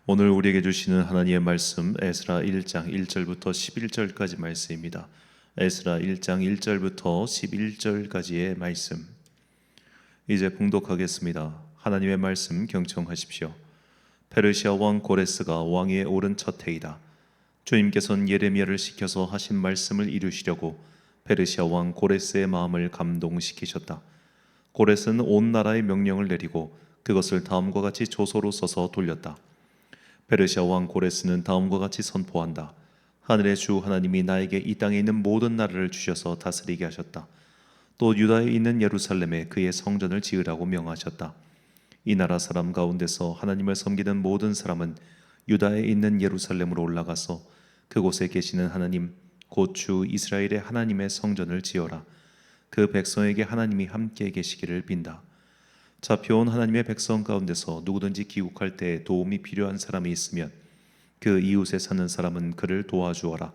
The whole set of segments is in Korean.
오늘 우리에게 주시는 하나님의 말씀 에스라 1장 1절부터 11절까지 말씀입니다. 에스라 1장 1절부터 11절까지의 말씀. 이제 봉독하겠습니다. 하나님의 말씀 경청하십시오. 페르시아 왕 고레스가 왕위에 오른 첫 해이다. 주님께서는 예레미야를 시켜서 하신 말씀을 이루시려고 페르시아 왕 고레스의 마음을 감동시키셨다. 고레스는 온 나라에 명령을 내리고 그것을 다음과 같이 조서로 써서 돌렸다. 페르시아 왕 고레스는 다음과 같이 선포한다. 하늘의 주 하나님이 나에게 이 땅에 있는 모든 나라를 주셔서 다스리게 하셨다. 또 유다에 있는 예루살렘에 그의 성전을 지으라고 명하셨다. 이 나라 사람 가운데서 하나님을 섬기는 모든 사람은 유다에 있는 예루살렘으로 올라가서 그곳에 계시는 하나님 곧 주 이스라엘의 하나님의 성전을 지어라. 그 백성에게 하나님이 함께 계시기를 빈다. 잡혀온 하나님의 백성 가운데서 누구든지 귀국할 때 도움이 필요한 사람이 있으면 그 이웃에 사는 사람은 그를 도와주어라.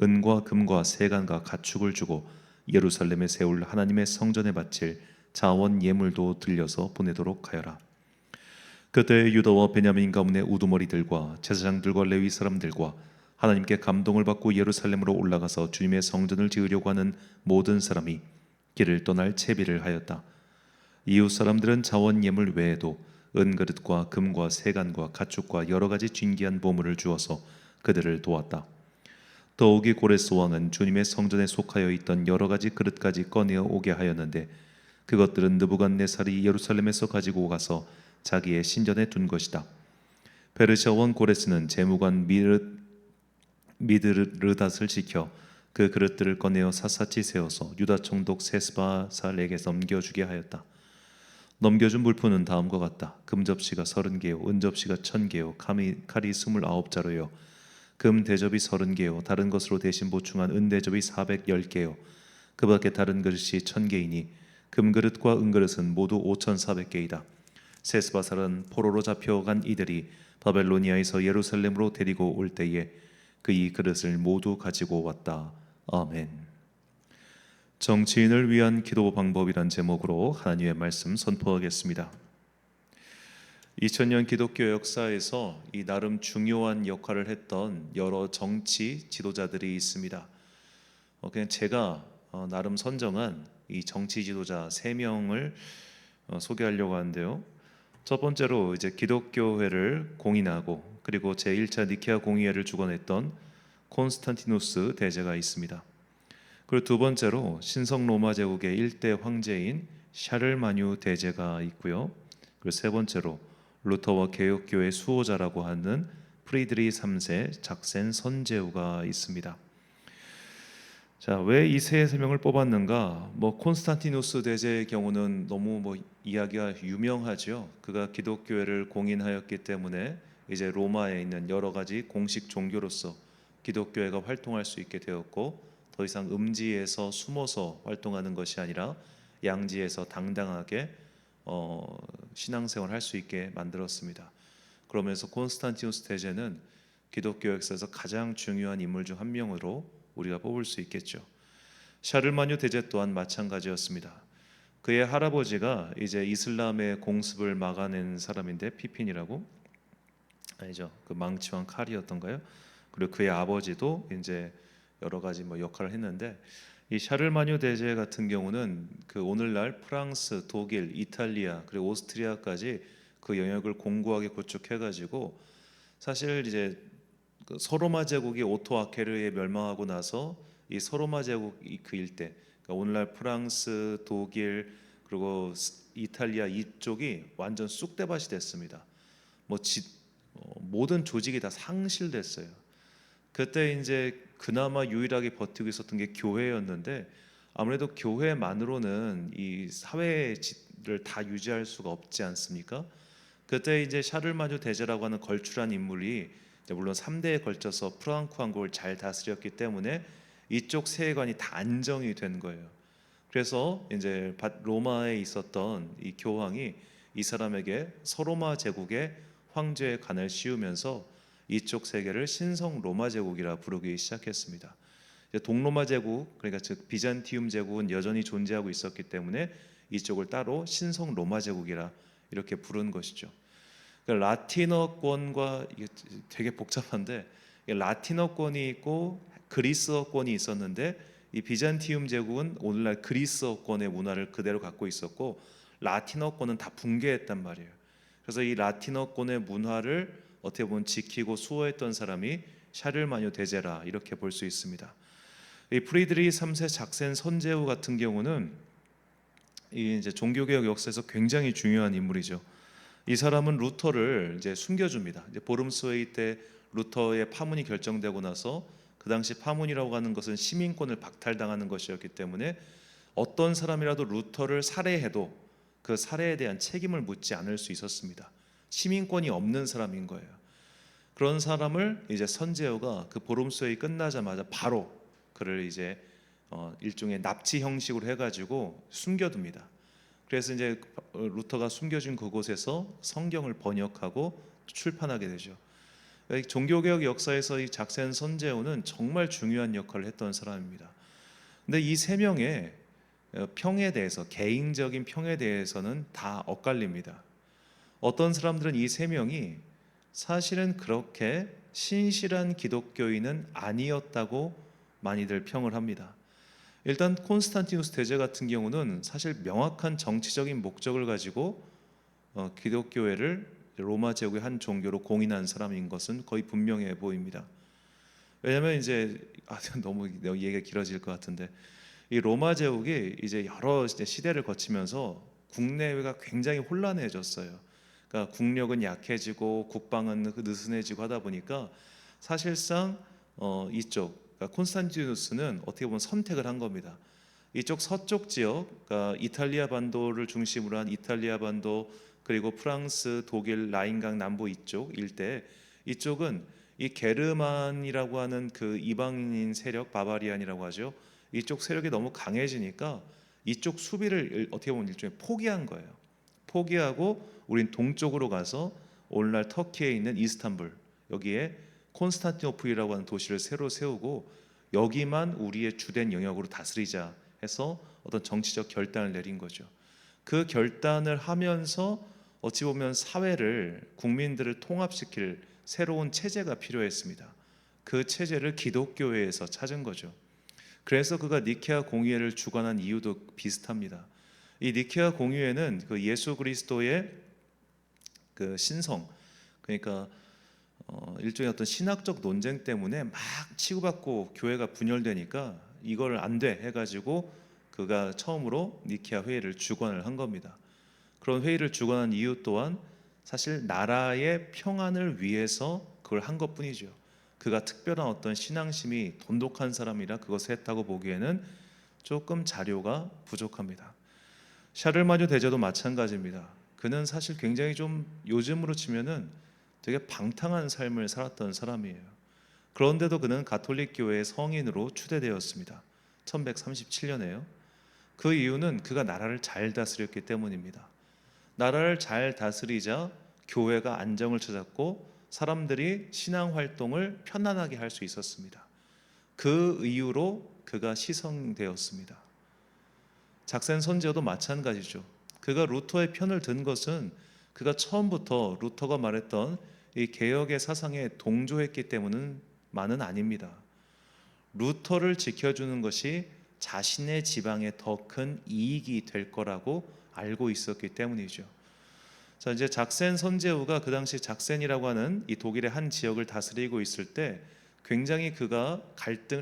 은과 금과 세간과 가축을 주고 예루살렘에 세울 하나님의 성전에 바칠 자원 예물도 들려서 보내도록 하여라. 그때 유다와 베냐민 가문의 우두머리들과 제사장들과 레위 사람들과 하나님께 감동을 받고 예루살렘으로 올라가서 주님의 성전을 지으려고 하는 모든 사람이 길을 떠날 채비를 하였다. 이웃 사람들은 자원 예물 외에도 은그릇과 금과 세간과 가축과 여러 가지 진귀한 보물을 주어서 그들을 도왔다. 더욱이 고레스 왕은 주님의 성전에 속하여 있던 여러 가지 그릇까지 꺼내어 오게 하였는데 그것들은 느부갓네살이 예루살렘에서 가지고 가서 자기의 신전에 둔 것이다. 페르시아 왕 고레스는 재무관 미드르닷을 지켜 그 그릇들을 꺼내어 샅샅이 세워서 유다 총독 세스바살에게 넘겨주게 하였다. 넘겨준 물품은 다음과 같다. 금접시가 30개요 은접시가 1000개요 칼이 29자루요 금 대접이 30개요 다른 것으로 대신 보충한 은 대접이 410개요 그 밖에 다른 그릇이 1000개이니 금그릇과 은그릇은 모두 5400개이다. 세스바살은 포로로 잡혀간 이들이 바벨로니아에서 예루살렘으로 데리고 올 때에 그 이 그릇을 모두 가지고 왔다. 아멘. 정치인을 위한 기도 방법이란 제목으로 하나님의 말씀 선포하겠습니다. 2000년 기독교 역사에서 이 나름 중요한 역할을 했던 여러 정치 지도자들이 있습니다. 그냥 제가 나름 선정한 이 정치 지도자 3명을 소개하려고 하는데요. 첫 번째로 이제 기독교회를 공인하고 그리고 제1차 니케아 공의회를 주관했던 콘스탄티누스 대제가 있습니다. 그리고 두 번째로 신성 로마 제국의 1대 황제인 샤를마뉴 대제가 있고요. 그리고 세 번째로 루터와 개혁교의 수호자라고 하는 프리드리 3세 작센 선제후가 있습니다. 자, 왜 이 세 명을 뽑았는가? 콘스탄티누스 대제의 경우는 너무 이야기가 유명하죠. 그가 기독교회를 공인하였기 때문에 이제 로마에 있는 여러 가지 공식 종교로서 기독교회가 활동할 수 있게 되었고 더 이상 음지에서 숨어서 활동하는 것이 아니라 양지에서 당당하게 신앙생활을 할 수 있게 만들었습니다. 그러면서 콘스탄티누스 대제는 기독교 역사에서 가장 중요한 인물 중 한 명으로 우리가 뽑을 수 있겠죠. 샤를마뉴 대제 또한 마찬가지였습니다. 그의 할아버지가 이제 이슬람의 공습을 막아낸 사람인데 피핀이라고 아니죠. 그 망치왕 칼이었던가요? 그리고 그의 아버지도 이제 여러 가지 역할을 했는데 이 샤를마뉴 대제 같은 경우는 그 오늘날 프랑스, 독일, 이탈리아 그리고 오스트리아까지 그 영역을 공고하게 구축해가지고 사실 이제 그 서로마 제국이 오토 아케르에 멸망하고 나서 이 서로마 제국 그 일대 그러니까 오늘날 프랑스, 독일 그리고 이탈리아 이쪽이 완전 쑥대밭이 됐습니다. 모든 조직이 다 상실됐어요. 그때 이제 그나마 유일하게 버티고 있었던 게 교회였는데 아무래도 교회만으로는 이 사회를 다 유지할 수가 없지 않습니까? 그때 이제 샤를마뉴 대제라고 하는 걸출한 인물이 물론 3대에 걸쳐서 프랑크 왕국을 잘 다스렸기 때문에 이쪽 세계관이 다 안정이 된 거예요. 그래서 이제 로마에 있었던 이 교황이 이 사람에게 서로마 제국의 황제의 관을 씌우면서 이쪽 세계를 신성 로마 제국이라 부르기 시작했습니다. 동로마 제국, 그러니까 즉 비잔티움 제국은 여전히 존재하고 있었기 때문에 이쪽을 따로 신성 로마 제국이라 이렇게 부른 것이죠. 라틴어권과 이게 되게 복잡한데 라틴어권이 있고 그리스어권이 있었는데 이 비잔티움 제국은 오늘날 그리스어권의 문화를 그대로 갖고 있었고 라틴어권은 다 붕괴했단 말이에요. 그래서 이 라틴어권의 문화를 어떻게 보면 지키고 수호했던 사람이 샤를마뇨 대제라 이렇게 볼 수 있습니다. 이 프리드리히 3세 작센 선제후 같은 경우는 이 이제 종교개혁 역사에서 굉장히 중요한 인물이죠. 이 사람은 루터를 이제 숨겨줍니다. 이제 보름스웨이 때 루터의 파문이 결정되고 나서 그 당시 파문이라고 하는 것은 시민권을 박탈당하는 것이었기 때문에 어떤 사람이라도 루터를 살해해도 그 살해에 대한 책임을 묻지 않을 수 있었습니다. 시민권이 없는 사람인 거예요. 그런 사람을 이제 선제후가 그 보름스웨이 끝나자마자 바로 그를 이제 일종의 납치 형식으로 해가지고 숨겨둡니다. 그래서 이제 루터가 숨겨진 그곳에서 성경을 번역하고 출판하게 되죠. 종교개혁 역사에서 이 작센 선제후는 정말 중요한 역할을 했던 사람입니다. 근데 이 세 명의 평에 대해서, 개인적인 평에 대해서는 다 엇갈립니다. 어떤 사람들은 이 세 명이 사실은 그렇게 신실한 기독교인은 아니었다고 많이들 평을 합니다. 일단 콘스탄티누스 대제 같은 경우는 사실 명확한 정치적인 목적을 가지고 기독교회를 로마 제국의 한 종교로 공인한 사람인 것은 거의 분명해 보입니다. 왜냐하면 이제 너무 얘기가 길어질 것 같은데 이 로마 제국이 이제 여러 시대를 거치면서 국내외가 굉장히 혼란해졌어요. 그러니까 국력은 약해지고 국방은 느슨해지고 하다 보니까 사실상 이쪽 그러니까 콘스탄티누스는 어떻게 보면 선택을 한 겁니다. 이쪽 서쪽 지역, 그러니까 이탈리아 반도를 중심으로 한 이탈리아 반도 그리고 프랑스, 독일, 라인강 남부 이쪽 일대 이쪽은 이 게르만이라고 하는 그 이방인 세력 바바리안이라고 하죠. 이쪽 세력이 너무 강해지니까 이쪽 수비를 어떻게 보면 일종의 포기한 거예요. 포기하고 우린 동쪽으로 가서 오늘날 터키에 있는 이스탄불 여기에 콘스탄티노플이라고 하는 도시를 새로 세우고 여기만 우리의 주된 영역으로 다스리자 해서 어떤 정치적 결단을 내린 거죠. 그 결단을 하면서 어찌 보면 사회를 국민들을 통합시킬 새로운 체제가 필요했습니다. 그 체제를 기독교회에서 찾은 거죠. 그래서 그가 니케아 공의회를 주관한 이유도 비슷합니다. 이 니케아 공의회는 그 예수 그리스도의 그 신성, 그러니까 일종의 어떤 신학적 논쟁 때문에 막 치고받고 교회가 분열되니까 이걸 안 돼 해가지고 그가 처음으로 니케아 회의를 주관을 한 겁니다. 그런 회의를 주관한 이유 또한 사실 나라의 평안을 위해서 그걸 한 것뿐이죠. 그가 특별한 어떤 신앙심이 돈독한 사람이라 그것을 했다고 보기에는 조금 자료가 부족합니다. 샤를마뇨 대제도 마찬가지입니다. 그는 사실 굉장히 좀 요즘으로 치면은 되게 방탕한 삶을 살았던 사람이에요. 그런데도 그는 가톨릭 교회의 성인으로 추대되었습니다. 1137년에요. 그 이유는 그가 나라를 잘 다스렸기 때문입니다. 나라를 잘 다스리자 교회가 안정을 찾았고 사람들이 신앙 활동을 편안하게 할 수 있었습니다. 그 이유로 그가 시성되었습니다. 작센 선제도 마찬가지죠. 그가 루터의 편을 든 것은 그가 처음부터 루터가 말했던 이 개혁의 사상에 동조했기 때문은 아닙니다. 루터를 지켜주는 것이 자신의 지방에 더 큰 이익이 될 거라고 알고 있었기 때문이죠. 자, 이제 작센 선제후가 그 당시 작센이라고 하는 이 독일의 한 지역을 다스리고 있을 때 굉장히 그가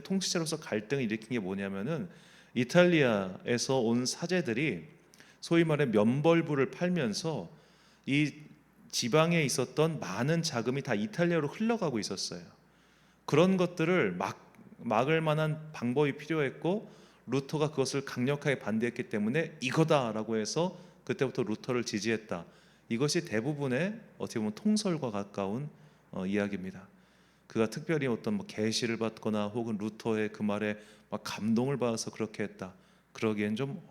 통치자로서 갈등을 일으킨 게 뭐냐면은 이탈리아에서 온 사제들이 소위 말해 면벌부를 팔면서 이 지방에 있었던 많은 자금이 다 이탈리아로 흘러가고 있었어요. 그런 것들을 막을 만한 방법이 필요했고 루터가 그것을 강력하게 반대했기 때문에 이거다라고 해서 그때부터 루터를 지지했다. 이것이 대부분의 어떻게 보면 통설과 가까운 이야기입니다. 그가 특별히 어떤 계시를 받거나 혹은 루터의 그 말에 막 감동을 받아서 그렇게 했다. 그러기엔 좀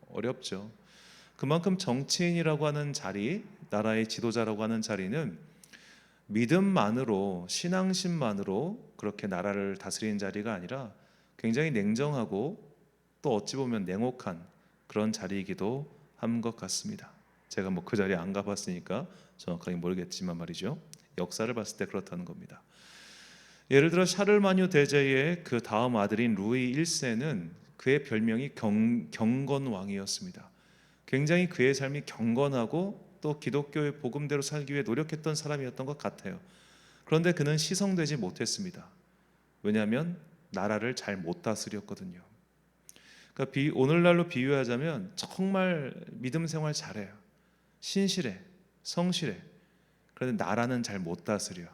어렵죠. 그만큼 정치인이라고 하는 자리, 나라의 지도자라고 하는 자리는 믿음만으로, 신앙심만으로 그렇게 나라를 다스리는 자리가 아니라 굉장히 냉정하고 또 어찌 보면 냉혹한 그런 자리이기도 한 것 같습니다. 제가 그 자리에 안 가봤으니까 정확하게 모르겠지만 말이죠. 역사를 봤을 때 그렇다는 겁니다. 예를 들어 샤를마뉴 대제의 그 다음 아들인 루이 1세는 그의 별명이 경건왕이었습니다. 굉장히 그의 삶이 경건하고 또 기독교의 복음대로 살기 위해 노력했던 사람이었던 것 같아요. 그런데 그는 시성되지 못했습니다. 왜냐하면 나라를 잘 못 다스렸거든요. 그러니까 오늘날로 비유하자면 정말 믿음 생활 잘해요. 신실해, 성실해. 그런데 나라는 잘 못 다스려.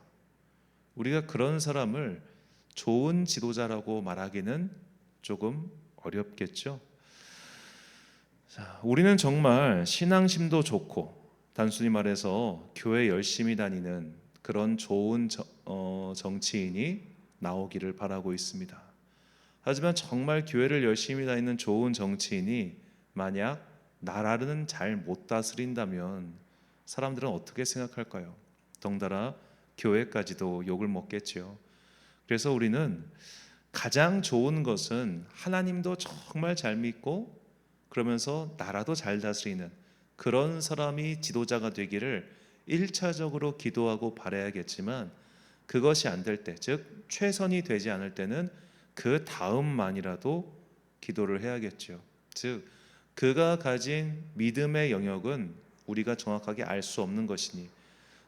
우리가 그런 사람을 좋은 지도자라고 말하기는 조금 어렵겠죠. 자, 우리는 정말 신앙심도 좋고 단순히 말해서 교회 열심히 다니는 그런 좋은 정치인이 나오기를 바라고 있습니다. 하지만 정말 교회를 열심히 다니는 좋은 정치인이 만약 나라는 잘 못 다스린다면 사람들은 어떻게 생각할까요? 덩달아 교회까지도 욕을 먹겠죠. 그래서 우리는 가장 좋은 것은 하나님도 정말 잘 믿고 그러면서 나라도 잘 다스리는 그런 사람이 지도자가 되기를 1차적으로 기도하고 바라야겠지만 그것이 안 될 때, 즉 최선이 되지 않을 때는 그 다음만이라도 기도를 해야겠죠. 즉 그가 가진 믿음의 영역은 우리가 정확하게 알 수 없는 것이니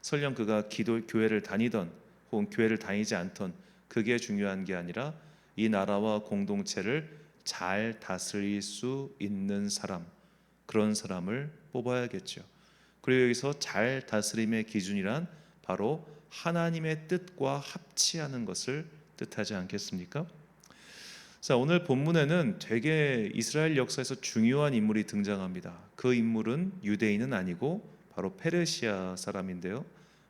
설령 그가 교회를 다니던 혹은 교회를 다니지 않던 그게 중요한 게 아니라 이 나라와 공동체를 잘 다스릴 수 있는 사람, 그런 사람을 뽑아야겠죠. 그리고 여기서 잘 다스림의 기준이란 바로 하나님의 뜻과 합치하는 것을 뜻하지 않겠습니까? 자, 오늘 본문에는 되게 이스라엘 역사에서 중요한 인물이 등장합니다. 그 인물은 유대인은 아니고 바로 페르시아 사람인데요.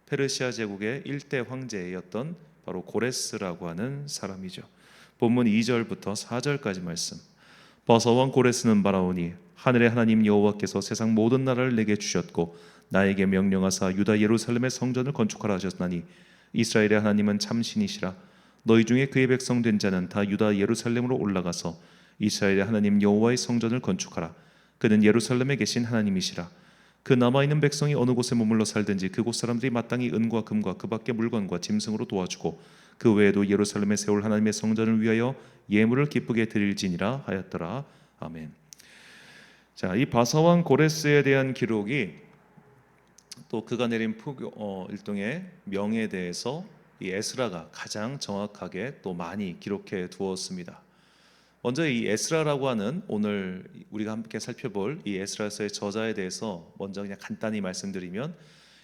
페르시아 제국의 일대 황제였던 바로 고레스라고 하는 사람이죠. 본문 2절부터 4절까지 말씀. 버서왕 고레스는 말하오니 하늘의 하나님 여호와께서 세상 모든 나라를 내게 주셨고 나에게 명령하사 유다 예루살렘의 성전을 건축하라 하셨나니 이스라엘의 하나님은 참신이시라. 너희 중에 그의 백성 된 자는 다 유다 예루살렘으로 올라가서 이스라엘의 하나님 여호와의 성전을 건축하라. 그는 예루살렘에 계신 하나님이시라. 그 남아있는 백성이 어느 곳에 머물러 살든지 그곳 사람들이 마땅히 은과 금과 그 밖의 물건과 짐승으로 도와주고 그 외에도 예루살렘에 세울 하나님의 성전을 위하여 예물을 기쁘게 드릴지니라 하였더라. 아멘. 자, 이 바사왕 고레스에 대한 기록이 또 그가 내린 일종의 명에 대해서 이 에스라가 가장 정확하게 또 많이 기록해 두었습니다. 먼저 이 에스라라고 하는 오늘 우리가 함께 살펴볼 이 에스라서의 저자에 대해서 먼저 그냥 간단히 말씀드리면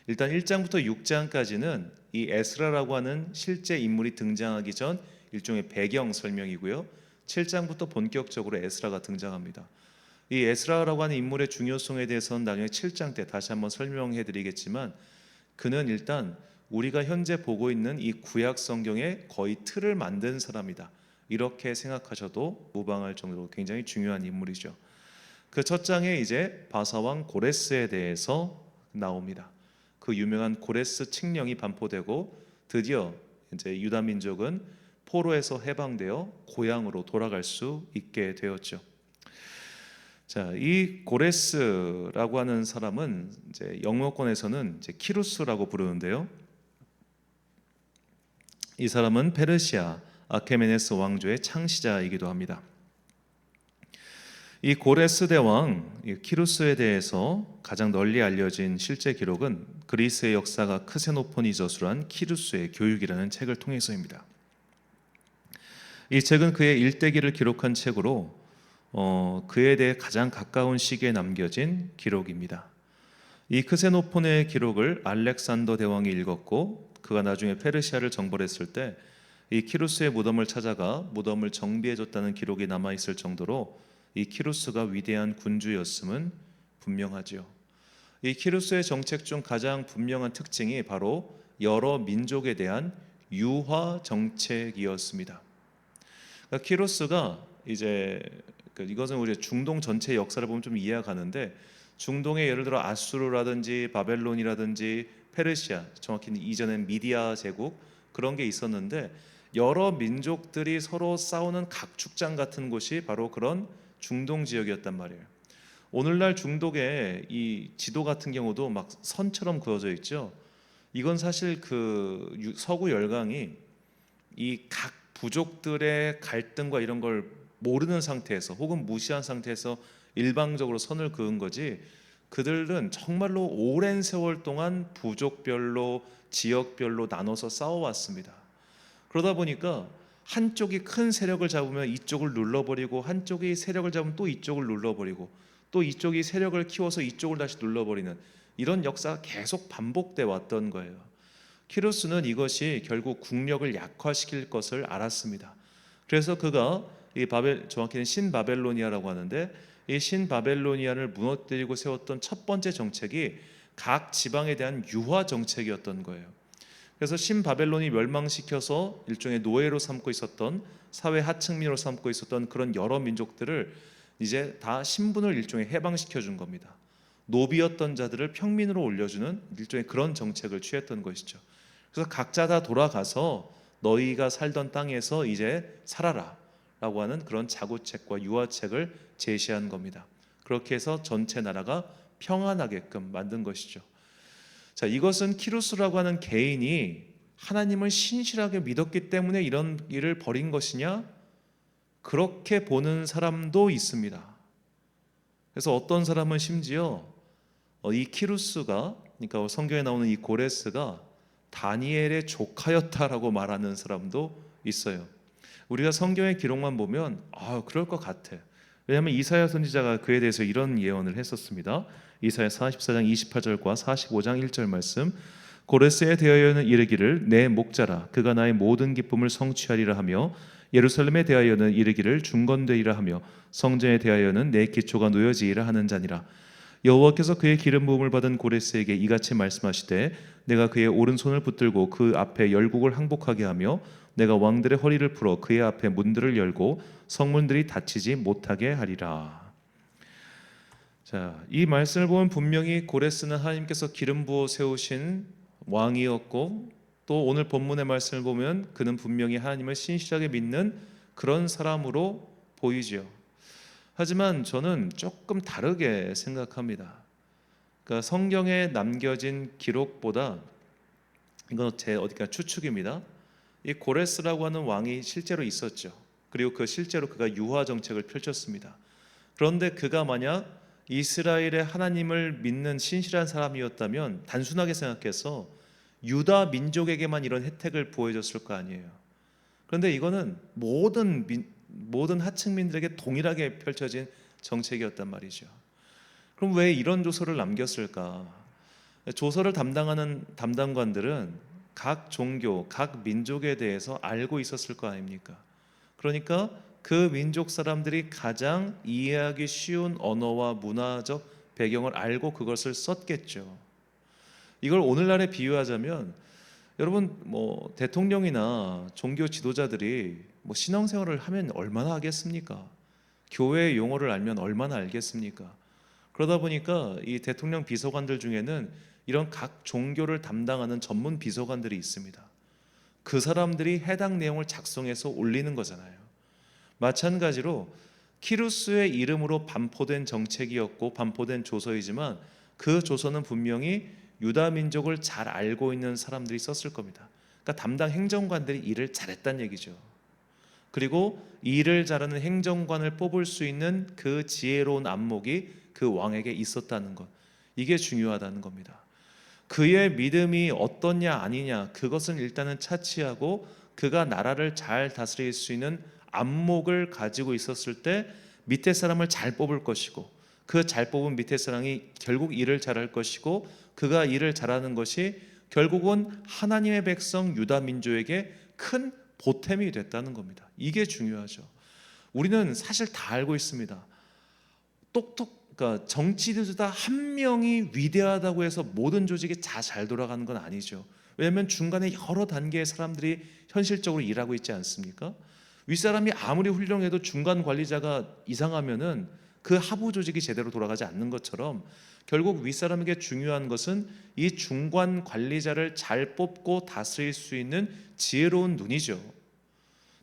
일단 1장부터 6장까지는 이 에스라라고 하는 실제 인물이 등장하기 전 일종의 배경 설명이고요. 7장부터 본격적으로 에스라가 등장합니다. 이 에스라라고 하는 인물의 중요성에 대해서는 나중에 7장 때 다시 한번 설명해 드리겠지만 그는 일단 우리가 현재 보고 있는 이 구약 성경의 거의 틀을 만든 사람이다. 이렇게 생각하셔도 무방할 정도로 굉장히 중요한 인물이죠. 그 첫 장에 이제 바사왕 고레스에 대해서 나옵니다. 그 유명한 고레스 칙령이 반포되고 드디어 이제 유다 민족은 포로에서 해방되어 고향으로 돌아갈 수 있게 되었죠. 자, 이 고레스라고 하는 사람은 이제 영어권에서는 이제 키루스라고 부르는데요. 이 사람은 페르시아 아케메네스 왕조의 창시자이기도 합니다. 이 고레스 대왕 키루스에 대해서 가장 널리 알려진 실제 기록은 그리스의 역사가 크세노폰이 저술한 키루스의 교육이라는 책을 통해서입니다. 이 책은 그의 일대기를 기록한 책으로 그에 대해 가장 가까운 시기에 남겨진 기록입니다. 이 크세노폰의 기록을 알렉산더 대왕이 읽었고 그가 나중에 페르시아를 정벌했을 때 이 키루스의 무덤을 찾아가 무덤을 정비해줬다는 기록이 남아있을 정도로 이 키루스가 위대한 군주였음은 분명하죠. 이 키루스의 정책 중 가장 분명한 특징이 바로 여러 민족에 대한 유화 정책이었습니다. 그러니까 키루스가 이제 이것은 우리 중동 전체 역사를 보면 좀 이해가 가는데 중동의 예를 들어 아수르라든지 바벨론이라든지 페르시아, 정확히 이전엔 미디아 제국 그런 게 있었는데 여러 민족들이 서로 싸우는 각축장 같은 곳이 바로 그런 중동 지역이었단 말이에요. 오늘날 중독의 이 지도 같은 경우도 막 선처럼 그어져 있죠. 이건 사실 그 서구 열강이 이 각 부족들의 갈등과 이런 걸 모르는 상태에서 혹은 무시한 상태에서 일방적으로 선을 그은 거지, 그들은 정말로 오랜 세월 동안 부족별로 지역별로 나눠서 싸워왔습니다. 그러다 보니까 한쪽이 큰 세력을 잡으면 이쪽을 눌러버리고, 한쪽이 세력을 잡으면 또 이쪽을 눌러버리고, 또 이쪽이 세력을 키워서 이쪽을 다시 눌러버리는 이런 역사가 계속 반복돼 왔던 거예요. 키루스는 이것이 결국 국력을 약화시킬 것을 알았습니다. 그래서 그가 이 정확히는 신바벨로니아라고 하는데, 이 신바벨로니아를 무너뜨리고 세웠던 첫 번째 정책이 각 지방에 대한 유화 정책이었던 거예요. 그래서 신바벨론이 멸망시켜서 일종의 노예로 삼고 있었던, 사회 하층민으로 삼고 있었던 그런 여러 민족들을 이제 다 신분을 일종의 해방시켜 준 겁니다. 노비였던 자들을 평민으로 올려주는 일종의 그런 정책을 취했던 것이죠. 그래서 각자 다 돌아가서 너희가 살던 땅에서 이제 살아라 라고 하는 그런 자구책과 유화책을 제시한 겁니다. 그렇게 해서 전체 나라가 평안하게끔 만든 것이죠. 자, 이것은 키루스라고 하는 개인이 하나님을 신실하게 믿었기 때문에 이런 일을 벌인 것이냐? 그렇게 보는 사람도 있습니다. 그래서 어떤 사람은 심지어 이 키루스가, 그러니까 성경에 나오는 이 고레스가 다니엘의 조카였다라고 말하는 사람도 있어요. 우리가 성경의 기록만 보면 그럴 것 같아. 왜냐하면 이사야 선지자가 그에 대해서 이런 예언을 했었습니다. 이사야 44장 28절과 45장 1절 말씀. 고레스에 대하여는 이르기를 내 목자라, 그가 나의 모든 기쁨을 성취하리라 하며, 예루살렘에 대하여는 이르기를 중건되리라 하며, 성전에 대하여는 내 기초가 놓여지리라 하는 자니라. 여호와께서 그의 기름 부음을 받은 고레스에게 이같이 말씀하시되, 내가 그의 오른손을 붙들고 그 앞에 열국을 항복하게 하며, 내가 왕들의 허리를 풀어 그의 앞에 문들을 열고 성문들이 닫히지 못하게 하리라. 자, 이 말씀을 보면 분명히 고레스는 하나님께서 기름 부어 세우신 왕이었고, 또 오늘 본문의 말씀을 보면 그는 분명히 하나님을 신실하게 믿는 그런 사람으로 보이죠. 하지만 저는 조금 다르게 생각합니다. 그러니까 성경에 남겨진 기록보다, 이건 제 어디가 추측입니다. 이 고레스라고 하는 왕이 실제로 있었죠. 그리고 실제로 그가 유화 정책을 펼쳤습니다. 그런데 그가 만약 이스라엘의 하나님을 믿는 신실한 사람이었다면 단순하게 생각해서 유다 민족에게만 이런 혜택을 보여줬을 거 아니에요. 그런데 이거는 모든 하층민들에게 동일하게 펼쳐진 정책이었단 말이죠. 그럼 왜 이런 조서를 남겼을까? 조서를 담당하는 담당관들은 각 종교, 각 민족에 대해서 알고 있었을 거 아닙니까? 그러니까 그 민족 사람들이 가장 이해하기 쉬운 언어와 문화적 배경을 알고 그것을 썼겠죠. 이걸 오늘날에 비유하자면, 여러분 대통령이나 종교 지도자들이 신앙생활을 하면 얼마나 하겠습니까? 교회의 용어를 알면 얼마나 알겠습니까? 그러다 보니까 이 대통령 비서관들 중에는 이런 각 종교를 담당하는 전문 비서관들이 있습니다. 그 사람들이 해당 내용을 작성해서 올리는 거잖아요. 마찬가지로 키루스의 이름으로 반포된 정책이었고 반포된 조서이지만, 그 조서는 분명히 유다 민족을 잘 알고 있는 사람들이 썼을 겁니다. 그러니까 담당 행정관들이 일을 잘했다는 얘기죠. 그리고 일을 잘하는 행정관을 뽑을 수 있는 그 지혜로운 안목이 그 왕에게 있었다는 것, 이게 중요하다는 겁니다. 그의 믿음이 어떻냐 아니냐, 그것은 일단은 차치하고 그가 나라를 잘 다스릴 수 있는 안목을 가지고 있었을 때 밑에 사람을 잘 뽑을 것이고, 그 잘 뽑은 밑에 사람이 결국 일을 잘할 것이고, 그가 일을 잘하는 것이 결국은 하나님의 백성 유다 민족에게 큰 보탬이 됐다는 겁니다. 이게 중요하죠. 우리는 사실 다 알고 있습니다. 그러니까 정치인들 한 명이 위대하다고 해서 모든 조직이 다 잘 돌아가는 건 아니죠. 왜냐하면 중간에 여러 단계의 사람들이 현실적으로 일하고 있지 않습니까? 윗사람이 아무리 훌륭해도 중간 관리자가 이상하면은 그 하부 조직이 제대로 돌아가지 않는 것처럼, 결국 윗사람에게 중요한 것은 이 중간 관리자를 잘 뽑고 다스릴 수 있는 지혜로운 눈이죠.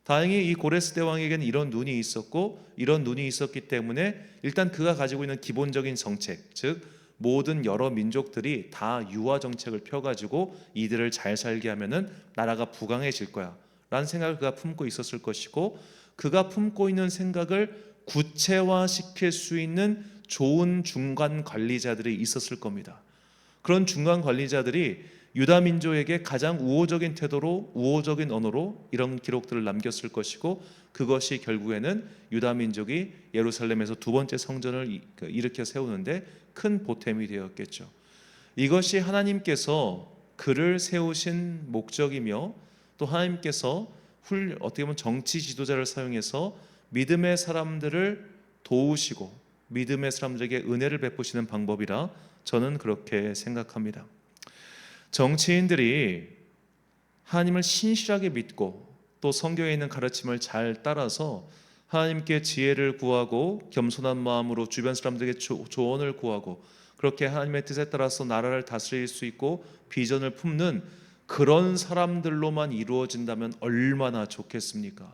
다행히 이 고레스 대왕에게는 이런 눈이 있었고 이런 눈이 있었기 때문에 일단 그가 가지고 있는 기본적인 정책, 즉 모든 여러 민족들이 다 유화 정책을 펴가지고 이들을 잘 살게 하면은 나라가 부강해질 거야 라는 생각을 그가 품고 있었을 것이고, 그가 품고 있는 생각을 구체화시킬 수 있는 좋은 중간 관리자들이 있었을 겁니다. 그런 중간 관리자들이 유다 민족에게 가장 우호적인 태도로, 우호적인 언어로 이런 기록들을 남겼을 것이고, 그것이 결국에는 유다 민족이 예루살렘에서 두 번째 성전을 일으켜 세우는데 큰 보탬이 되었겠죠. 이것이 하나님께서 그를 세우신 목적이며, 또 하나님께서 어떻게 보면 정치 지도자를 사용해서 믿음의 사람들을 도우시고 믿음의 사람들에게 은혜를 베푸시는 방법이라 저는 그렇게 생각합니다. 정치인들이 하나님을 신실하게 믿고 또 성경에 있는 가르침을 잘 따라서 하나님께 지혜를 구하고 겸손한 마음으로 주변 사람들에게 조언을 구하고 그렇게 하나님의 뜻에 따라서 나라를 다스릴 수 있고 비전을 품는 그런 사람들로만 이루어진다면 얼마나 좋겠습니까?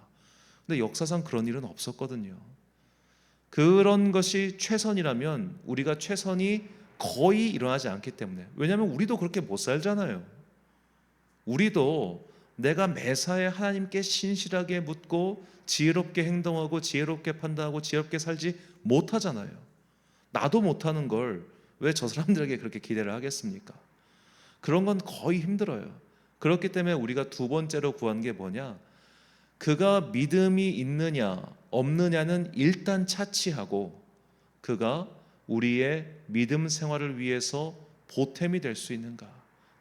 근데 역사상 그런 일은 없었거든요. 그런 것이 최선이라면 우리가 최선이 거의 일어나지 않기 때문에, 왜냐하면 우리도 그렇게 못 살잖아요. 우리도 내가 매사에 하나님께 신실하게 묻고 지혜롭게 행동하고 지혜롭게 판단하고 지혜롭게 살지 못하잖아요. 나도 못하는 걸 왜 저 사람들에게 그렇게 기대를 하겠습니까? 그런 건 거의 힘들어요. 그렇기 때문에 우리가 두 번째로 구한 게 뭐냐? 그가 믿음이 있느냐 없느냐는 일단 차치하고 그가 우리의 믿음 생활을 위해서 보탬이 될 수 있는가,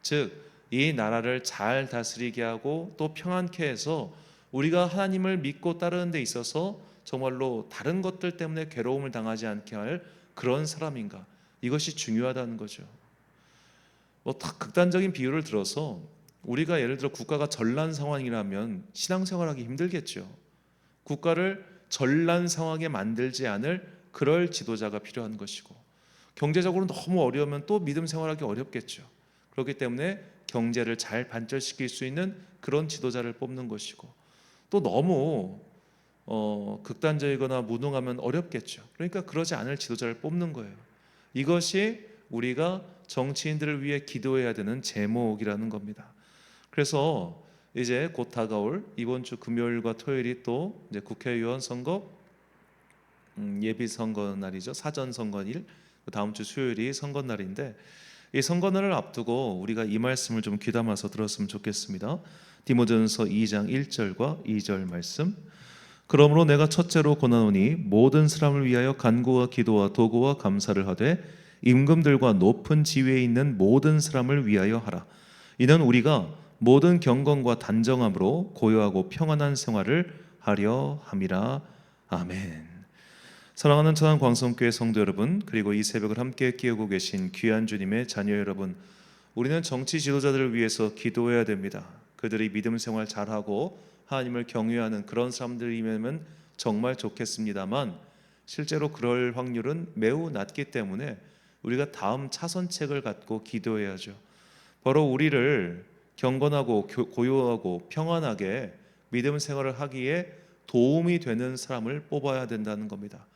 즉 이 나라를 잘 다스리게 하고 또 평안케 해서 우리가 하나님을 믿고 따르는 데 있어서 정말로 다른 것들 때문에 괴로움을 당하지 않게 할 그런 사람인가, 이것이 중요하다는 거죠. 극단적인 비유를 들어서 우리가 예를 들어 국가가 전란 상황이라면 신앙생활하기 힘들겠죠. 국가를 전란 상황에 만들지 않을 그럴 지도자가 필요한 것이고, 경제적으로 너무 어려우면 또 믿음 생활하기 어렵겠죠. 그렇기 때문에 경제를 잘 반전시킬 수 있는 그런 지도자를 뽑는 것이고, 또 너무 극단적이거나 무능하면 어렵겠죠. 그러니까 그러지 않을 지도자를 뽑는 거예요. 이것이 우리가 정치인들을 위해 기도해야 되는 제목이라는 겁니다. 그래서 이제 곧 다가올 이번 주 금요일과 토요일이 또 이제 국회의원 선거 예비 선거 날이죠. 사전 선거일. 다음 주 수요일이 선거 날인데, 이 선거 날을 앞두고 우리가 이 말씀을 좀 귀담아서 들었으면 좋겠습니다. 디모데전서 2장 1절과 2절 말씀. 그러므로 내가 첫째로 권하노니 모든 사람을 위하여 간구와 기도와 도구와 감사를 하되 임금들과 높은 지위에 있는 모든 사람을 위하여 하라. 이는 우리가 모든 경건과 단정함으로 고요하고 평안한 생활을 하려 함이라. 아멘. 사랑하는 천안광성교회 성도 여러분, 그리고 이 새벽을 함께 깨우고 계신 귀한 주님의 자녀 여러분, 우리는 정치 지도자들을 위해서 기도해야 됩니다. 그들이 믿음 생활 잘하고 하나님을 경외하는 그런 사람들이면 정말 좋겠습니다만, 실제로 그럴 확률은 매우 낮기 때문에 우리가 다음 차선책을 갖고 기도해야죠. 바로 우리를 경건하고 고요하고 평안하게 믿음 생활을 하기에 도움이 되는 사람을 뽑아야 된다는 겁니다.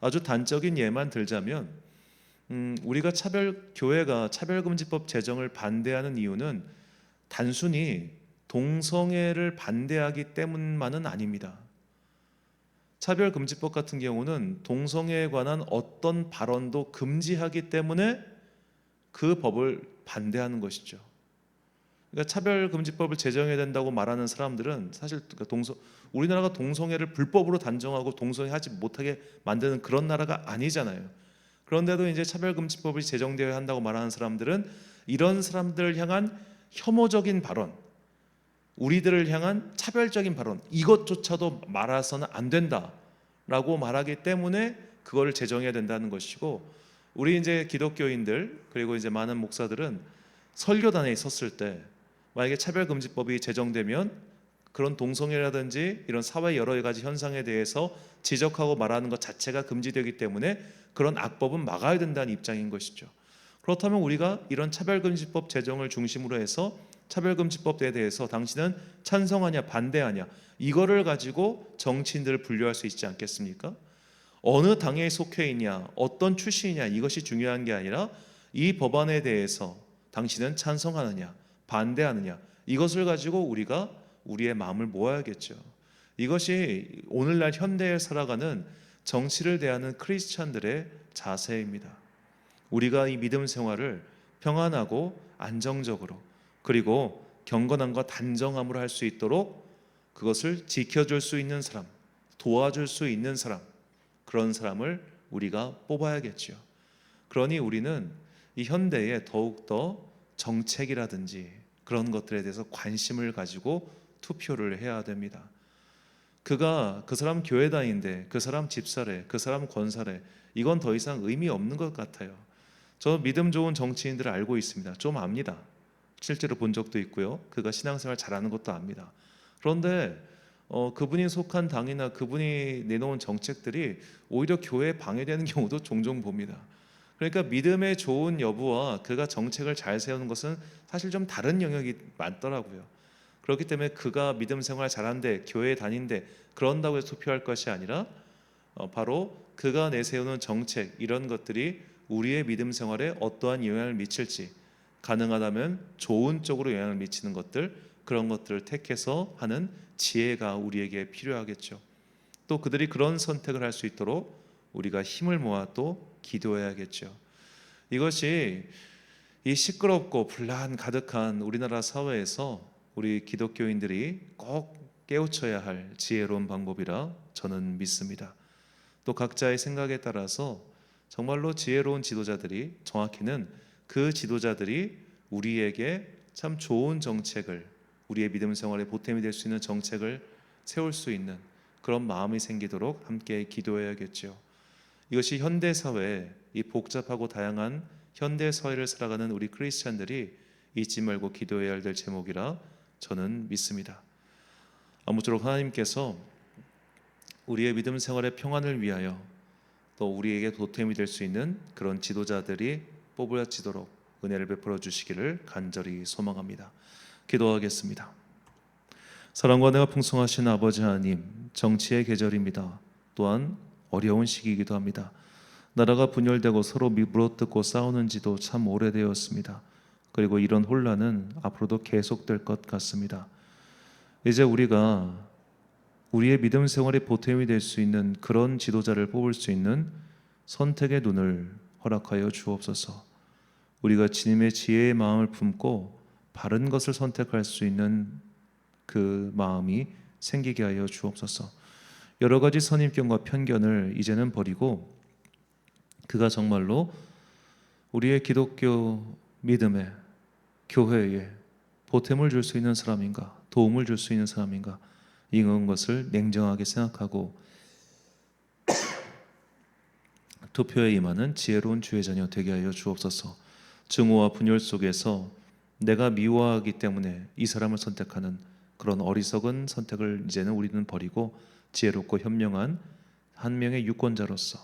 아주 단적인 예만 들자면, 우리가 교회가 차별금지법 제정을 반대하는 이유는 단순히 동성애를 반대하기 때문만은 아닙니다. 차별금지법 같은 경우는 동성애에 관한 어떤 발언도 금지하기 때문에 그 법을 반대하는 것이죠. 그러니까 차별금지법을 제정해야 된다고 말하는 사람들은 사실 우리나라가 동성애를 불법으로 단정하고 동성애 하지 못하게 만드는 그런 나라가 아니잖아요. 그런데도 이제 차별금지법이 제정되어야 한다고 말하는 사람들은 이런 사람들을 향한 혐오적인 발언, 우리들을 향한 차별적인 발언, 이것조차도 말아서는 안 된다라고 말하기 때문에 그거를 제정해야 된다는 것이고, 우리 이제 기독교인들 그리고 이제 많은 목사들은 설교단에 섰을 때 만약에 차별금지법이 제정되면 그런 동성애라든지 이런 사회 여러 가지 현상에 대해서 지적하고 말하는 것 자체가 금지되기 때문에 그런 악법은 막아야 된다는 입장인 것이죠. 그렇다면 우리가 이런 차별금지법 제정을 중심으로 해서 차별금지법에 대해서 당신은 찬성하냐 반대하냐, 이거를 가지고 정치인들을 분류할 수 있지 않겠습니까? 어느 당에 속해 있냐, 어떤 출신이냐, 이것이 중요한 게 아니라 이 법안에 대해서 당신은 찬성하느냐 반대하느냐, 이것을 가지고 우리가 우리의 마음을 모아야겠죠. 이것이 오늘날 현대에 살아가는 정치를 대하는 크리스찬들의 자세입니다. 우리가 이 믿음 생활을 평안하고 안정적으로, 그리고 경건함과 단정함으로 할 수 있도록 그것을 지켜줄 수 있는 사람, 도와줄 수 있는 사람, 그런 사람을 우리가 뽑아야겠죠. 그러니 우리는 이 현대에 더욱더 정책이라든지 그런 것들에 대해서 관심을 가지고 투표를 해야 됩니다. 그 사람 교회 다니는데, 그 사람 집사래, 그 사람 권사래, 이건 더 이상 의미 없는 것 같아요. 저 믿음 좋은 정치인들을 알고 있습니다. 좀 압니다. 실제로 본 적도 있고요. 그가 신앙생활 잘하는 것도 압니다. 그런데 그분이 속한 당이나 그분이 내놓은 정책들이 오히려 교회에 방해되는 경우도 종종 봅니다. 그러니까 믿음의 좋은 여부와 그가 정책을 잘 세우는 것은 사실 좀 다른 영역이 많더라고요. 그렇기 때문에 그가 믿음 생활 잘한데, 교회에 다닌데, 그런다고 해서 투표할 것이 아니라 바로 그가 내세우는 정책, 이런 것들이 우리의 믿음 생활에 어떠한 영향을 미칠지, 가능하다면 좋은 쪽으로 영향을 미치는 것들, 그런 것들을 택해서 하는 지혜가 우리에게 필요하겠죠. 또 그들이 그런 선택을 할 수 있도록 우리가 힘을 모아 또 기도해야겠죠. 이것이 이 시끄럽고 분란 가득한 우리나라 사회에서 우리 기독교인들이 꼭 깨우쳐야 할 지혜로운 방법이라 저는 믿습니다. 또 각자의 생각에 따라서 정말로 지혜로운 지도자들이, 정확히는 그 지도자들이 우리에게 참 좋은 정책을, 우리의 믿음 생활에 보탬이 될 수 있는 정책을 세울 수 있는 그런 마음이 생기도록 함께 기도해야겠죠. 이것이 현대사회, 이 복잡하고 다양한 현대사회를 살아가는 우리 크리스찬들이 잊지 말고 기도해야 될 제목이라 저는 믿습니다. 아무쪼록 하나님께서 우리의 믿음 생활의 평안을 위하여 또 우리에게 보탬이 될 수 있는 그런 지도자들이 뽑아지도록 은혜를 베풀어 주시기를 간절히 소망합니다. 기도하겠습니다. 사랑과 은혜가 풍성하신 아버지 하나님, 정치의 계절입니다. 또한 어려운 시기이기도 합니다. 나라가 분열되고 서로 물어뜯고 싸우는지도 참 오래되었습니다. 그리고 이런 혼란은 앞으로도 계속될 것 같습니다. 이제 우리가 우리의 믿음 생활에 보탬이 될 수 있는 그런 지도자를 뽑을 수 있는 선택의 눈을 허락하여 주옵소서. 우리가 주님의 지혜의 마음을 품고 바른 것을 선택할 수 있는 그 마음이 생기게 하여 주옵소서. 여러 가지 선입견과 편견을 이제는 버리고 그가 정말로 우리의 기독교 믿음에, 교회에 보탬을 줄 수 있는 사람인가, 도움을 줄 수 있는 사람인가, 이런 것을 냉정하게 생각하고 투표에 임하는 지혜로운 주의 자녀 되게 하여 주옵소서. 증오와 분열 속에서 내가 미워하기 때문에 이 사람을 선택하는 그런 어리석은 선택을 이제는 우리는 버리고 지혜롭고 현명한 한 명의 유권자로서,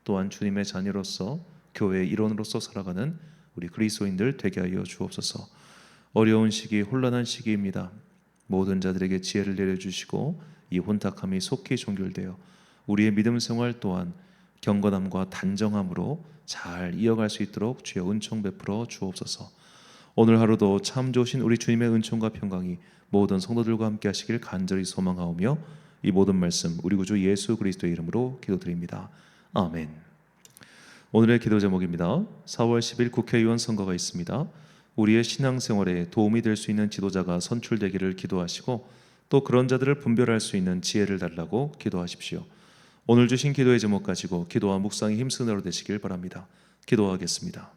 또한 주님의 자녀로서, 교회의 일원으로서 살아가는 우리 그리스도인들 되게 하여 주옵소서. 어려운 시기, 혼란한 시기입니다. 모든 자들에게 지혜를 내려주시고 이 혼탁함이 속히 종결되어 우리의 믿음 생활 또한 경건함과 단정함으로 잘 이어갈 수 있도록 주여 은총 베풀어 주옵소서. 오늘 하루도 참 좋으신 우리 주님의 은총과 평강이 모든 성도들과 함께 하시길 간절히 소망하오며 이 모든 말씀 우리 구주 예수 그리스도의 이름으로 기도드립니다. 아멘. 오늘의 기도 제목입니다. 4월 10일 국회의원 선거가 있습니다. 우리의 신앙생활에 도움이 될 수 있는 지도자가 선출되기를 기도하시고 또 그런 자들을 분별할 수 있는 지혜를 달라고 기도하십시오. 오늘 주신 기도의 제목 가지고 기도와 묵상이 힘쓰는 하루 되시길 바랍니다. 기도하겠습니다.